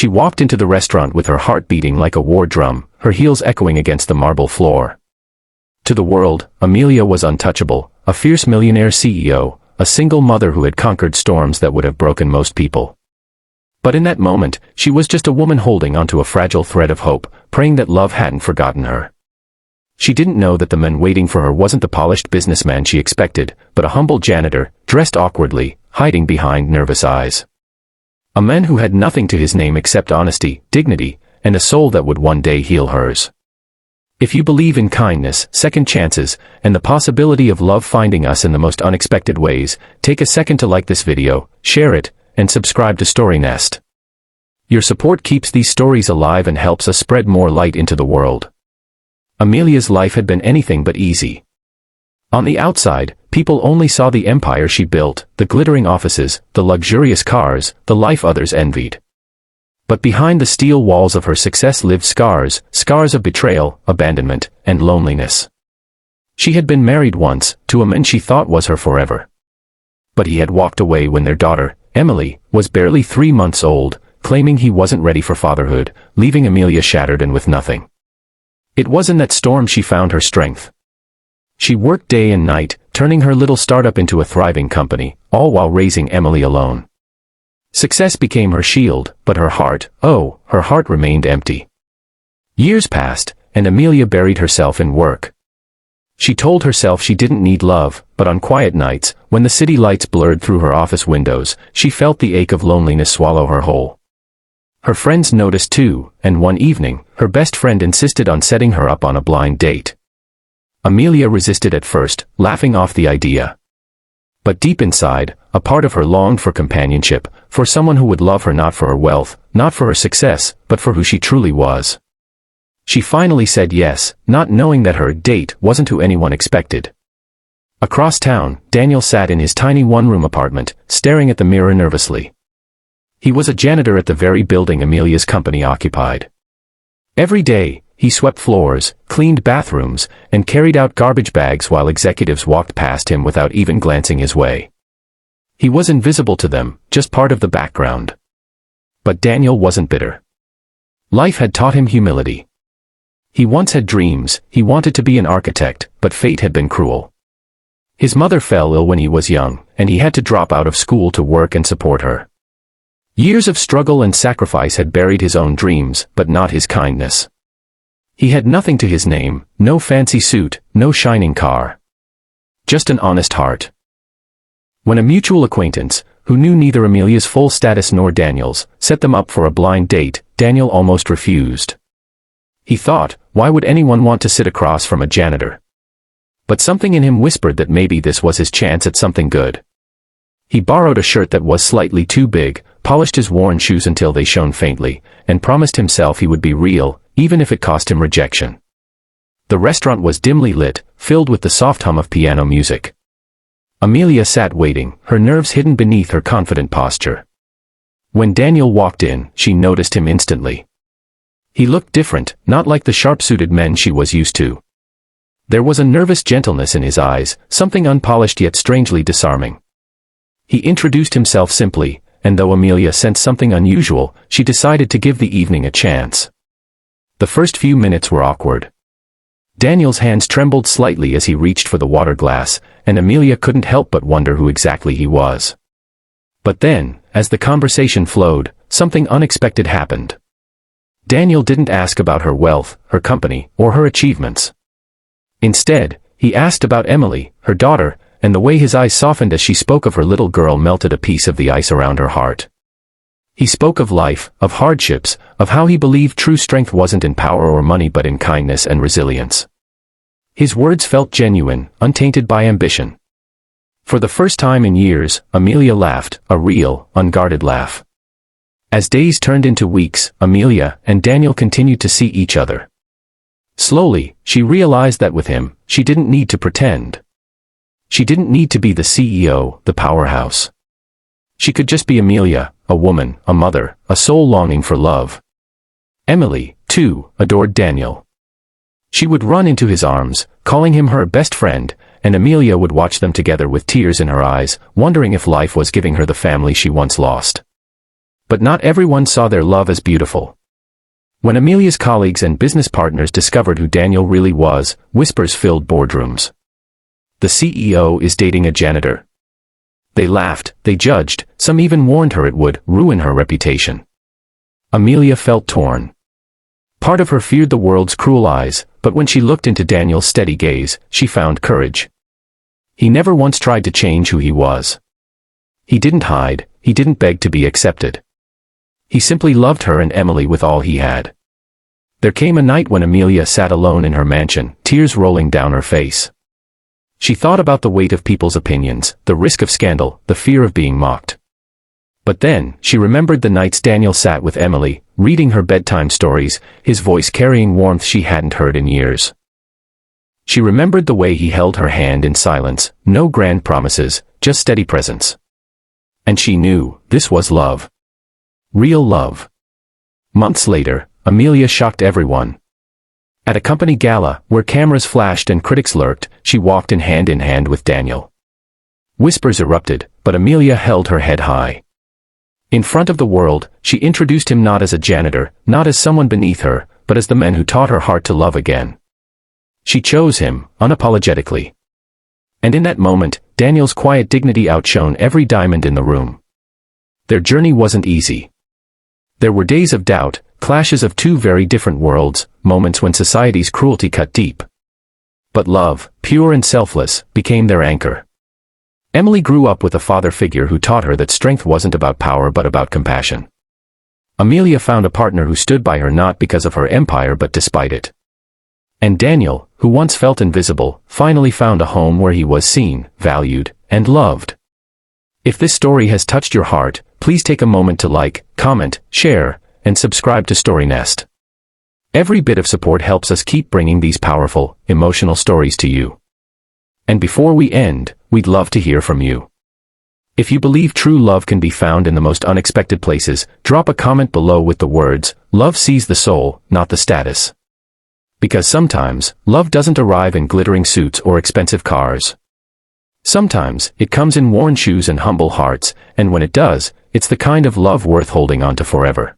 She walked into the restaurant with her heart beating like a war drum, her heels echoing against the marble floor. To the world, Amelia was untouchable, a fierce millionaire CEO, a single mother who had conquered storms that would have broken most people. But in that moment, she was just a woman holding onto a fragile thread of hope, praying that love hadn't forgotten her. She didn't know that the man waiting for her wasn't the polished businessman she expected, but a humble janitor, dressed awkwardly, hiding behind nervous eyes. A man who had nothing to his name except honesty, dignity, and a soul that would one day heal hers. If you believe in kindness, second chances, and the possibility of love finding us in the most unexpected ways, take a second to like this video, share it, and subscribe to StoryNest. Your support keeps these stories alive and helps us spread more light into the world. Amelia's life had been anything but easy. On the outside, people only saw the empire she built, the glittering offices, the luxurious cars, the life others envied. But behind the steel walls of her success lived scars of betrayal, abandonment, and loneliness. She had been married once, to a man she thought was her forever. But he had walked away when their daughter, Emily, was barely 3 months old, claiming he wasn't ready for fatherhood, leaving Amelia shattered and with nothing. It was in that storm she found her strength. She worked day and night, turning her little startup into a thriving company, all while raising Emily alone. Success became her shield, but her heart remained empty. Years passed, and Amelia buried herself in work. She told herself she didn't need love, but on quiet nights, when the city lights blurred through her office windows, she felt the ache of loneliness swallow her whole. Her friends noticed too, and one evening, her best friend insisted on setting her up on a blind date. Amelia resisted at first, laughing off the idea. But deep inside, a part of her longed for companionship, for someone who would love her not for her wealth, not for her success, but for who she truly was. She finally said yes, not knowing that her date wasn't who anyone expected. Across town, Daniel sat in his tiny one-room apartment, staring at the mirror nervously. He was a janitor at the very building Amelia's company occupied. Every day, he swept floors, cleaned bathrooms, and carried out garbage bags while executives walked past him without even glancing his way. He was invisible to them, just part of the background. But Daniel wasn't bitter. Life had taught him humility. He once had dreams, he wanted to be an architect, but fate had been cruel. His mother fell ill when he was young, and he had to drop out of school to work and support her. Years of struggle and sacrifice had buried his own dreams, but not his kindness. He had nothing to his name, no fancy suit, no shining car. Just an honest heart. When a mutual acquaintance, who knew neither Amelia's full status nor Daniel's, set them up for a blind date, Daniel almost refused. He thought, why would anyone want to sit across from a janitor? But something in him whispered that maybe this was his chance at something good. He borrowed a shirt that was slightly too big, polished his worn shoes until they shone faintly, and promised himself he would be real, even if it cost him rejection. The restaurant was dimly lit, filled with the soft hum of piano music. Amelia sat waiting, her nerves hidden beneath her confident posture. When Daniel walked in, she noticed him instantly. He looked different, not like the sharp-suited men she was used to. There was a nervous gentleness in his eyes, something unpolished yet strangely disarming. He introduced himself simply, and though Amelia sensed something unusual, she decided to give the evening a chance. The first few minutes were awkward. Daniel's hands trembled slightly as he reached for the water glass, and Amelia couldn't help but wonder who exactly he was. But then, as the conversation flowed, something unexpected happened. Daniel didn't ask about her wealth, her company, or her achievements. Instead, he asked about Emily, her daughter, and the way his eyes softened as she spoke of her little girl melted a piece of the ice around her heart. He spoke of life, of hardships, of how he believed true strength wasn't in power or money but in kindness and resilience. His words felt genuine, untainted by ambition. For the first time in years, Amelia laughed, a real, unguarded laugh. As days turned into weeks, Amelia and Daniel continued to see each other. Slowly, she realized that with him, she didn't need to pretend. She didn't need to be the CEO, the powerhouse. She could just be Amelia, a woman, a mother, a soul longing for love. Emily, too, adored Daniel. She would run into his arms, calling him her best friend, and Amelia would watch them together with tears in her eyes, wondering if life was giving her the family she once lost. But not everyone saw their love as beautiful. When Amelia's colleagues and business partners discovered who Daniel really was, whispers filled boardrooms. The CEO is dating a janitor. They laughed, they judged, some even warned her it would ruin her reputation. Amelia felt torn. Part of her feared the world's cruel eyes, but when she looked into Daniel's steady gaze, she found courage. He never once tried to change who he was. He didn't hide, he didn't beg to be accepted. He simply loved her and Emily with all he had. There came a night when Amelia sat alone in her mansion, tears rolling down her face. She thought about the weight of people's opinions, the risk of scandal, the fear of being mocked. But then, she remembered the nights Daniel sat with Emily, reading her bedtime stories, his voice carrying warmth she hadn't heard in years. She remembered the way he held her hand in silence, no grand promises, just steady presence. And she knew, this was love. Real love. Months later, Amelia shocked everyone. At a company gala, where cameras flashed and critics lurked, she walked in hand with Daniel. Whispers erupted, but Amelia held her head high. In front of the world, she introduced him not as a janitor, not as someone beneath her, but as the man who taught her heart to love again. She chose him, unapologetically. And in that moment, Daniel's quiet dignity outshone every diamond in the room. Their journey wasn't easy. There were days of doubt, clashes of two very different worlds, moments when society's cruelty cut deep. But love, pure and selfless, became their anchor. Emily grew up with a father figure who taught her that strength wasn't about power but about compassion. Amelia found a partner who stood by her not because of her empire but despite it. And Daniel, who once felt invisible, finally found a home where he was seen, valued, and loved. If this story has touched your heart, please take a moment to like, comment, share, and subscribe to StoryNest. Every bit of support helps us keep bringing these powerful, emotional stories to you. And before we end, we'd love to hear from you. If you believe true love can be found in the most unexpected places, drop a comment below with the words, "Love sees the soul, not the status." Because sometimes, love doesn't arrive in glittering suits or expensive cars. Sometimes, it comes in worn shoes and humble hearts, and when it does, it's the kind of love worth holding on to forever.